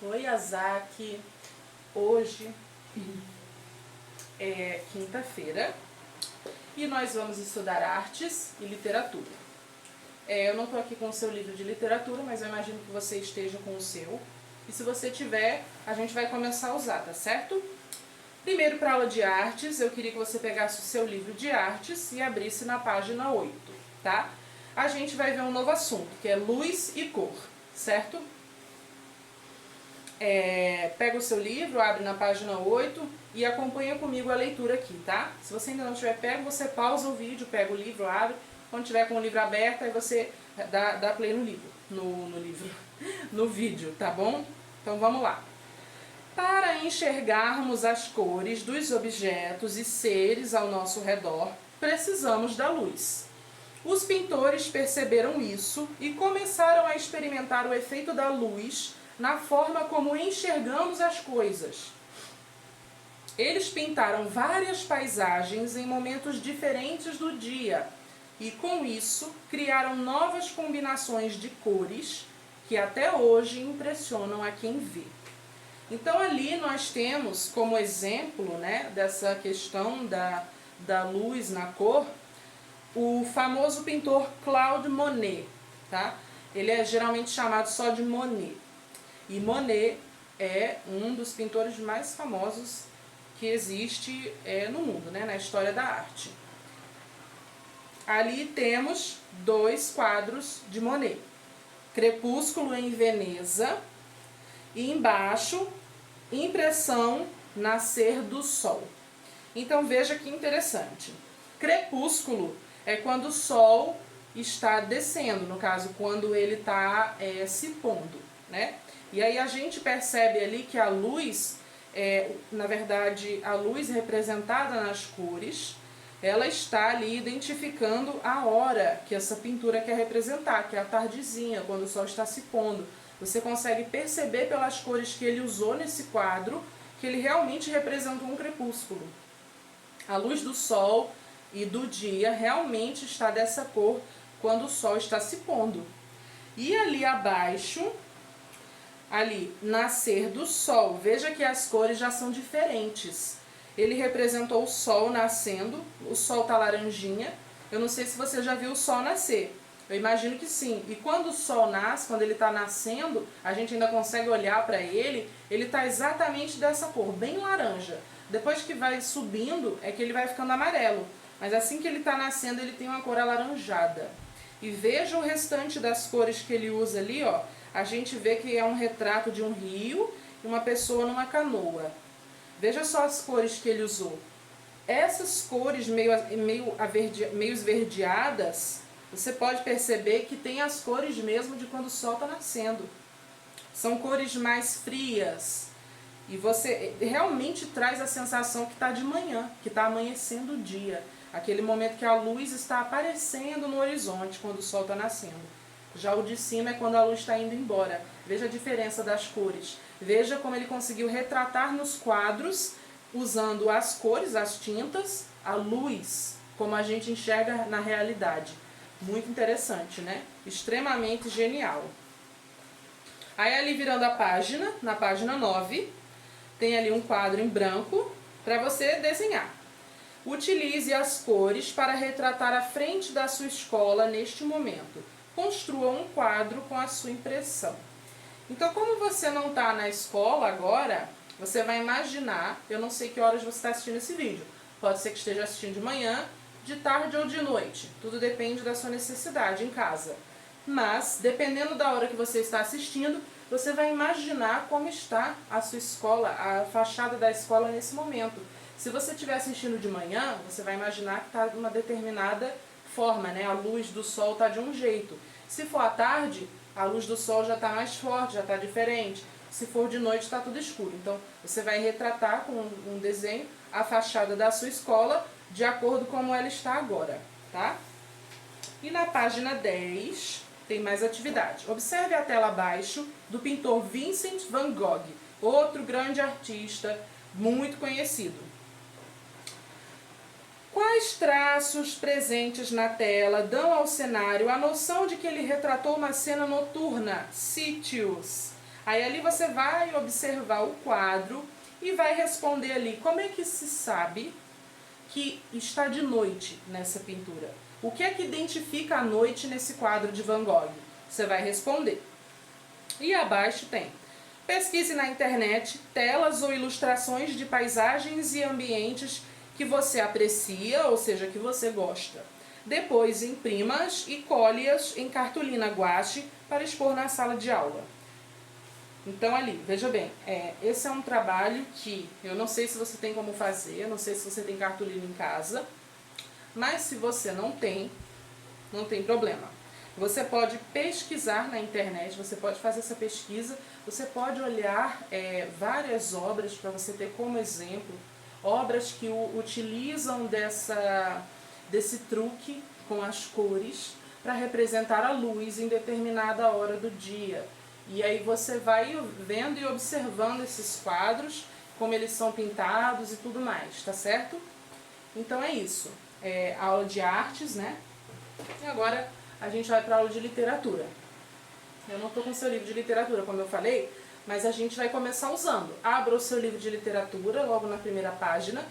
Oi, Azaki. Hoje é quinta-feira e nós vamos estudar artes e literatura. Eu não estou aqui com o seu livro de literatura, mas eu imagino que você esteja com o seu. E se você tiver, a gente vai começar a usar, tá certo? Primeiro, para a aula de artes, eu queria que você pegasse o seu livro de artes e abrisse na página 8, tá? A gente vai ver um novo assunto, que é luz e cor, certo? Pega o seu livro, abre na página 8 e acompanha comigo a leitura aqui, tá? Se você ainda não tiver pego, você pausa o vídeo, pega o livro, abre. Quando tiver com o livro aberto, aí você dá play no livro, no vídeo, tá bom? Então vamos lá. Para enxergarmos as cores dos objetos e seres ao nosso redor, precisamos da luz. Os pintores perceberam isso e começaram a experimentar o efeito da luz na forma como enxergamos as coisas. Eles pintaram várias paisagens em momentos diferentes do dia e, com isso, criaram novas combinações de cores que até hoje impressionam a quem vê. Então, ali nós temos como exemplo, né, dessa questão da luz na cor, o famoso pintor Claude Monet, tá? Ele é geralmente chamado só de Monet. E Monet é um dos pintores mais famosos que existe no mundo, né, na história da arte. Ali temos dois quadros de Monet. Crepúsculo em Veneza e embaixo, Impressão Nascer do Sol. Então veja que interessante. Crepúsculo é quando o sol está descendo, no caso, quando ele está se pondo, né? E aí a gente percebe ali que a luz, na verdade, a luz representada nas cores, ela está ali identificando a hora que essa pintura quer representar, que é a tardezinha, quando o sol está se pondo. Você consegue perceber pelas cores que ele usou nesse quadro que ele realmente representou um crepúsculo. A luz do sol e do dia realmente está dessa cor quando o sol está se pondo. E ali abaixo, ali, nascer do sol, veja que as cores já são diferentes. Ele representou o sol nascendo, o sol está laranjinha. Eu não sei se você já viu o sol nascer. Eu imagino que sim. E quando o sol nasce, quando ele está nascendo, a gente ainda consegue olhar para ele, ele está exatamente dessa cor, bem laranja. Depois que vai subindo, é que ele vai ficando amarelo. Mas assim que ele está nascendo, ele tem uma cor alaranjada. E veja o restante das cores que ele usa ali, ó. A gente vê que é um retrato de um rio e uma pessoa numa canoa. Veja só as cores que ele usou. Essas cores meio esverdeadas, você pode perceber que tem as cores mesmo de quando o sol está nascendo. São cores mais frias. E você realmente traz a sensação que está de manhã, que está amanhecendo o dia. Aquele momento que a luz está aparecendo no horizonte, quando o sol está nascendo. Já o de cima é quando a luz está indo embora. Veja a diferença das cores. Veja como ele conseguiu retratar nos quadros, usando as cores, as tintas, a luz, como a gente enxerga na realidade. Muito interessante, né? Extremamente genial. Aí ali virando a página, na página 9, tem ali um quadro em branco para você desenhar. Utilize as cores para retratar a frente da sua escola neste momento. Construa um quadro com a sua impressão. Então, como você não está na escola agora, você vai imaginar, eu não sei que horas você está assistindo esse vídeo. Pode ser que esteja assistindo de manhã, de tarde ou de noite. Tudo depende da sua necessidade em casa. Mas, dependendo da hora que você está assistindo, você vai imaginar como está a sua escola, a fachada da escola nesse momento. Se você estiver assistindo de manhã, você vai imaginar que está de uma determinada forma, né? A luz do sol está de um jeito. Se for à tarde, a luz do sol já está mais forte, já está diferente. Se for de noite, está tudo escuro. Então, você vai retratar com um desenho a fachada da sua escola de acordo com como ela está agora, tá? E na página 10 tem mais atividade. Observe a tela abaixo do pintor Vincent van Gogh, outro grande artista muito conhecido. Quais traços presentes na tela dão ao cenário a noção de que ele retratou uma cena noturna, sítios? Aí ali você vai observar o quadro e vai responder ali como é que se sabe que está de noite nessa pintura. O que é que identifica a noite nesse quadro de Van Gogh? Você vai responder. E abaixo tem: pesquise na internet telas ou ilustrações de paisagens e ambientes que você aprecia, ou seja, que você gosta. Depois imprima-as e colhe-as em cartolina guache para expor na sala de aula. Então ali, veja bem, esse é um trabalho que eu não sei se você tem como fazer, não sei se você tem cartolina em casa, mas se você não tem problema. Você pode pesquisar na internet, você pode fazer essa pesquisa, você pode olhar várias obras para você ter como exemplo, obras que utilizam desse truque com as cores para representar a luz em determinada hora do dia. E aí você vai vendo e observando esses quadros, como eles são pintados e tudo mais, tá certo? Então é isso, aula de artes, né? E agora a gente vai para a aula de literatura. Eu não estou com o seu livro de literatura, como eu falei, mas a gente vai começar usando. Abra o seu livro de literatura, logo na primeira página.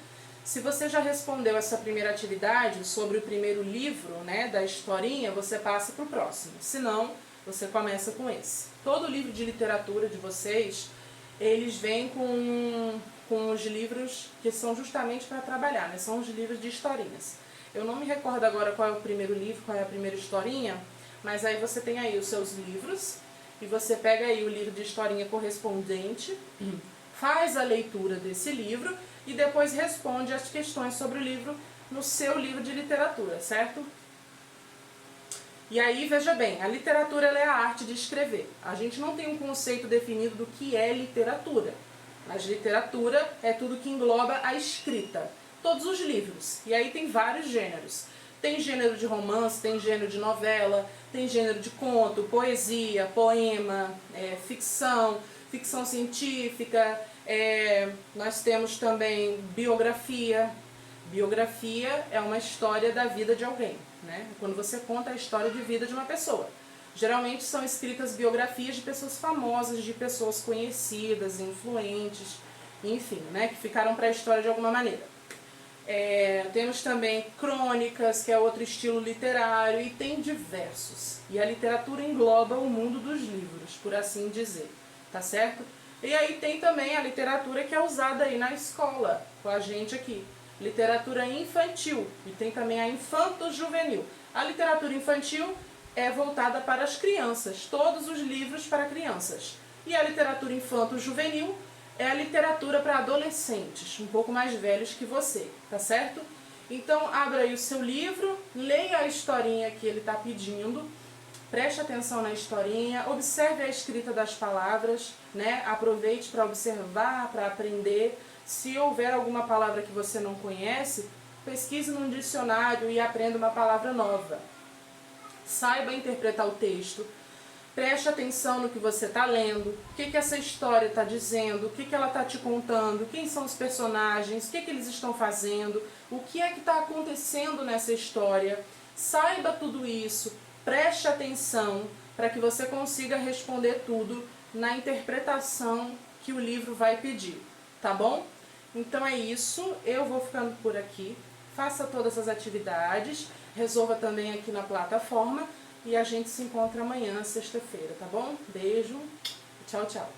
Se você já respondeu essa primeira atividade sobre o primeiro livro, né, da historinha, você passa para o próximo. Se não, você começa com esse. Todo livro de literatura de vocês, eles vêm com os livros que são justamente para trabalhar, né? São os livros de historinhas. Eu não me recordo agora qual é o primeiro livro, qual é a primeira historinha, mas aí você tem aí os seus livros, e você pega aí o livro de historinha correspondente, faz a leitura desse livro, e depois responde as questões sobre o livro no seu livro de literatura, certo? E aí, veja bem, a literatura ela é a arte de escrever. A gente não tem um conceito definido do que é literatura, mas literatura é tudo que engloba a escrita. Todos os livros. E aí tem vários gêneros. Tem gênero de romance, tem gênero de novela, tem gênero de conto, poesia, poema, ficção, ficção científica. Nós temos também biografia. Biografia é uma história da vida de alguém, né? Quando você conta a história de vida de uma pessoa. Geralmente são escritas biografias de pessoas famosas, de pessoas conhecidas, influentes, enfim, né? Que ficaram para a história de alguma maneira. Temos também crônicas, que é outro estilo literário, e tem diversos. E a literatura engloba o mundo dos livros, por assim dizer, tá certo? E aí tem também a literatura que é usada aí na escola, com a gente aqui. Literatura infantil, e tem também a infanto-juvenil. A literatura infantil é voltada para as crianças, todos os livros para crianças. E a literatura infanto-juvenil é a literatura para adolescentes, um pouco mais velhos que você, tá certo? Então, abra aí o seu livro, leia a historinha que ele está pedindo, preste atenção na historinha, observe a escrita das palavras, né? Aproveite para observar, para aprender. Se houver alguma palavra que você não conhece, pesquise num dicionário e aprenda uma palavra nova. Saiba interpretar o texto. Preste atenção no que você está lendo, o que essa história está dizendo, o que ela está te contando, quem são os personagens, o que eles estão fazendo, o que é que está acontecendo nessa história. Saiba tudo isso, preste atenção para que você consiga responder tudo na interpretação que o livro vai pedir, tá bom? Então é isso, eu vou ficando por aqui, faça todas as atividades, resolva também aqui na plataforma. E a gente se encontra amanhã, sexta-feira, tá bom? Beijo, tchau, tchau.